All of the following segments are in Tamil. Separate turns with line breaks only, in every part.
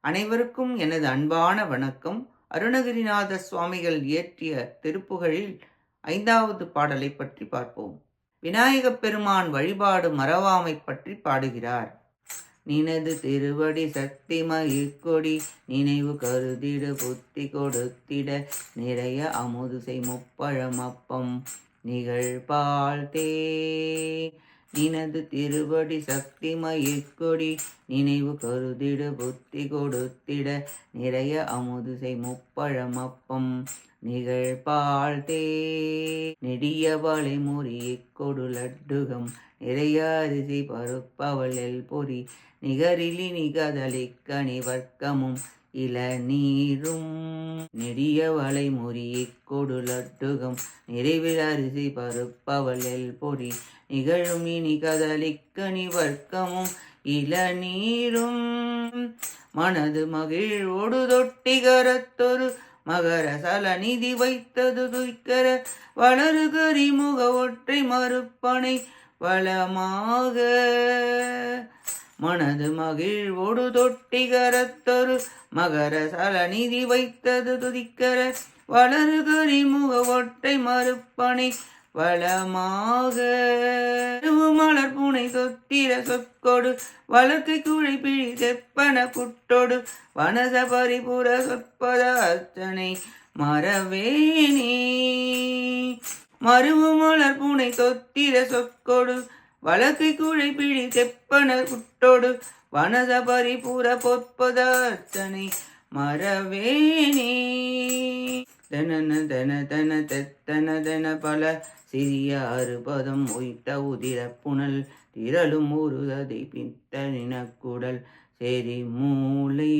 அனைவருக்கும் எனது அன்பான வணக்கம். அருணகிரிநாத சுவாமிகள் இயற்றிய திருப்புகழில் 5வது பாடலை பற்றி பார்ப்போம். விநாயகப் பெருமான் வழிபாடு மறவாமை பற்றி பாடுகிறார். நினது திருவடி சக்தி மயிர்கொடி நினைவு கருதிடு புத்தி கொடுத்திட நிறைய அமுதுசை முப்பழம் அப்பம் நிகழ்பால் தே. நினது திருவடி சக்தி மயிர்கொடி நினைவு கருதிடு புத்தி கொடுத்திட நிறைய அமுதுசை முப்பழம் அப்பம் நிகழ்பால் தே. நெடிய வளை முறியைக் கொடு லட்டுகம் நிறைய அரிசி பருப்பவள் எல் பொறி நிகரிலி நிகதலிக்கணி வர்க்கமும் இளநீரும். நெடிய வளை முறியைக் கொடு லட்டுகம் நிறைவில் அரிசி பருப்பவள் எல் பொறி நிகழும் இனி கதலிக்கணி வர்க்கமும் இளநீரும். மனது மகிழ்வோடு தொட்டிகரத்தொரு மகர சலநிதி வைத்தது துய்க்கர வளரு கரிமுக ஒற்றை மறுப்பனை வளமாக. மனது மகிழ்வோடு தொட்டிகரத்தொரு மகர சலநிதி வைத்தது துதிக்கர வளரு கரிமுக ஒற்றை மறுப்பனை வளமாக. மலர் பூனை தொத்திர சொற்கொடு வழக்கை குழை பிழி தெப்பன புட்டொடு வனச பரிபுர சொற்பத அர்ச்சனை மறவேனே. மருவு மலர் பூனை தொத்திர சொற்கொடு வழக்கை குழை பிழி தெப்பன புட்டொடு வனச பரிபுர பொற்பத அர்ச்சனை மறவேனே. தன தன தன தெத்தன தன பல சிறிய அறுபதம் ஒய்த்த உதிர புனல் திரளும் உருததை பித்தனின குடல் செறி மூளை.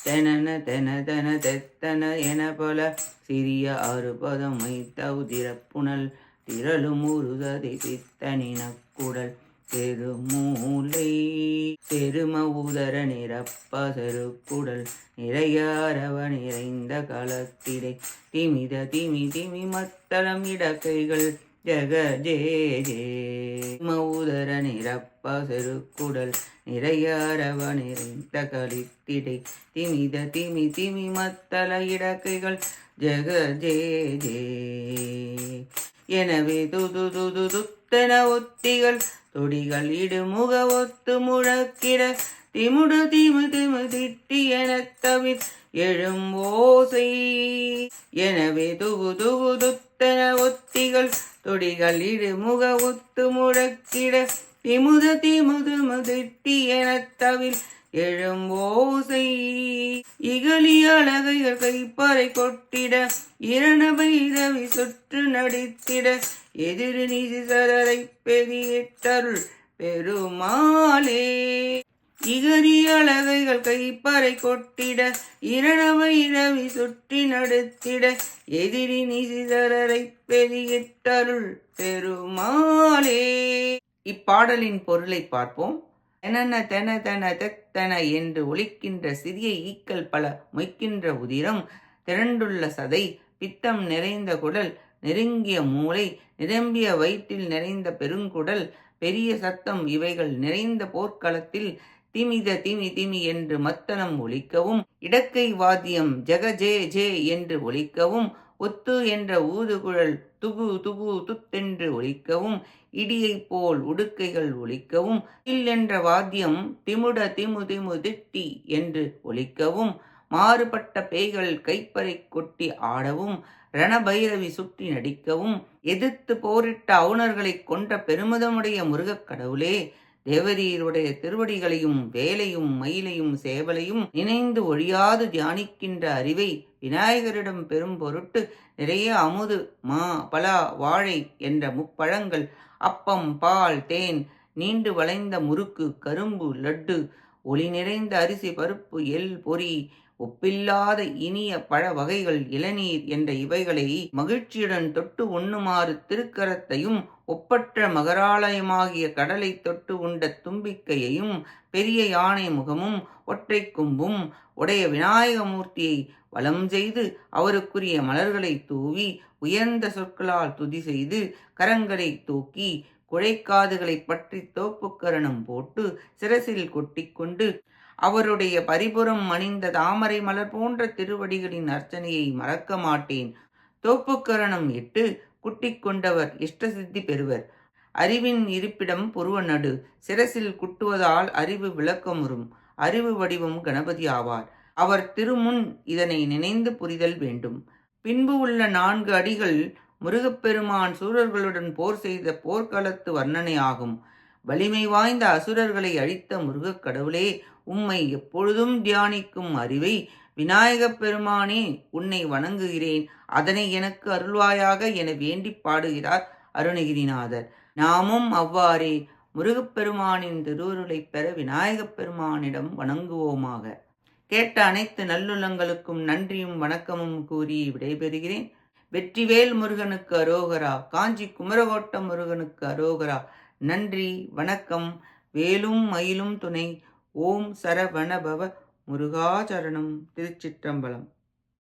தெனன தென தென தெத்தன என பல சிறிய அறுபதம் வைத்த உதிர புனல் திரளும் உருததை பித்தனின குடல் பெருமூளை. பெரும உதர நிரப்ப செருக்குடல் நிறைய அரவ நிறைந்த களத்திடை திமித திமி திமி மத்தளம் இடக்கைகள் ஜக ஜே ஜே. உதர நிரப்ப செருக்குடல் நிறைய அரவ நிறைந்த களித்திடை திமித திமி திமி மத்தள இடக்கைகள் ஜக ஜே ஜே. எனவே துது துது துத்தன ஒத்திகள் தொடிகள் இடுமுக ஒத்து முழக்கிட திமுடு திமு திமு திட்டி எனத் தவிர் எழும் ஓசை. எனவே துகு துகு துத்தன ஒத்திகள் தொடிகள் இடுமுக ஒத்து முழக்கிட திமுத திமு திமு திட்டி எனத் தவிர் எழும் ஓசை. இகழி அழகைகள் கைப்பறை கொட்டிட இரணபை ரவி சுற்று நடித்திட எதிர் நிசிசரரை பெரியட்டருள் பெருமாளே. இகரி அழகைகள் கைப்பறை கொட்டிட இரணபை ரவி சுற்றி நடத்திட எதிரி நிசிசரரை பெரியட்டருள் பெருமாளே. இப்பாடலின் பொருளை பார்ப்போம். தெனன தென தென தெத்தன என்று ஒலிக்கின்ற சிறிய ஈக்கள் பல மொய்க்கின்ற உதிரம் திரண்டுள்ள சதை பித்தம் நிறைந்த குடல் நெருங்கிய மூளை நிரம்பிய வயிற்றில் நிறைந்த பெருங்குடல் பெரிய சத்தம் இவைகள் நிறைந்த போர்க்களத்தில் திமித திமி திமி என்று மத்தளம் ஒலிக்கவும் இடக்கை வாத்தியம் ஜெக ஜே ஜே என்று ஒலிக்கவும் ஒத்து என்ற ஊதுகுழல் துகு துகு துத்தென்று ஒலிக்கவும் இடியைப் போல் உடுக்கைகள் ஒலிக்கவும் இல் என்ற வாத்தியம் திமுட திமு திமு திட்டி என்று ஒலிக்கவும் மாறுபட்ட பேய்கள் கைப்பறை கொட்டி ஆடவும் ரணபைரவி சுற்றி நடிக்கவும் எதிர்த்து போரிட்ட அவுணர்களை கொன்ற பெருமிதமுடைய முருகக் கடவுளே, தேவரீருடைய திருவடிகளையும் வேலையும் மயிலையும் சேவலையும் நினைந்து ஒழியாது தியானிக்கின்ற அறிவை விநாயகரிடம் பெரும் பொருட்டு நிறைய அமுது மா பலா வாழை என்ற முப்பழங்கள் அப்பம் பால் தேன் நீண்டு வளைந்த முறுக்கு கரும்பு லட்டு ஒளி நிறைந்த அரிசி பருப்பு எல் பொறி ஒப்பில்லாத இனிய பழ வகைகள் இளநீர் என்ற இவைகளை மகிழ்ச்சியுடன் தொட்டு உண்ணுமாறு திருக்கரத்தையும் ஒப்பற்ற மகராலயமாகிய கடலை தொட்டு உண்ட தும்பிக்கையையும் பெரிய யானை முகமும் ஒற்றை கொம்பும் உடைய விநாயகமூர்த்தியை வலம் செய்து அவருக்குரிய மலர்களை தூவி உயர்ந்த சொற்களால் துதி செய்து கரங்களை தூக்கி குழைக்காதுகளை பற்றி தோப்புக்கரணம் போட்டு சிரசில் கொட்டிக்கொண்டு அவருடைய பரிபுறம் அணிந்த தாமரை மலர் போன்ற திருவடிகளின் அர்ச்சனையை மறக்க மாட்டேன். தோப்புக்கரணம் இட்டு குட்டிக் கொண்டவர் இஷ்டசித்தி பெறுவர். அறிவின் இருப்பிடம் புருவ நடு. சிரசில் குட்டுவதால் அறிவு விளக்கமுறும். அறிவு வடிவம் கணபதி ஆவார். அவர் திருமுன் இதனை நினைந்து புரிதல் வேண்டும். பின்பு உள்ள 4 அடிகள் முருகப்பெருமான் சூரர்களுடன் போர் செய்த போர்க்களத்து வர்ணனை ஆகும். வலிமை வாய்ந்த அசுரர்களை அழித்த முருகக் கடவுளே, உம்மை எப்பொழுதும் தியானிக்கும் அறிவை விநாயகப் பெருமானே, உன்னை வணங்குகிறேன். அதனை எனக்கு அருள்வாயாக என வேண்டிப் பாடுகிறார் அருணகிரிநாதர். நாமும் அவ்வாறே முருகப்பெருமானின் திருவருளைப் பெற விநாயகப் பெருமானிடம் வணங்குவோமாக. கேட்ட அனைத்து நல்லுள்ளங்களுக்கும் நன்றியும் வணக்கமும் கூறி விடைபெறுகிறேன். வெற்றிவேல் முருகனுக்கு அரோகரா. காஞ்சி குமரகோட்டம் முருகனுக்கு அரோகரா. நன்றி, வணக்கம். வேலும் மயிலும் துணை. ஓம் சரவணபவ முருகாசரணம். திருச்சிற்றம்பலம்.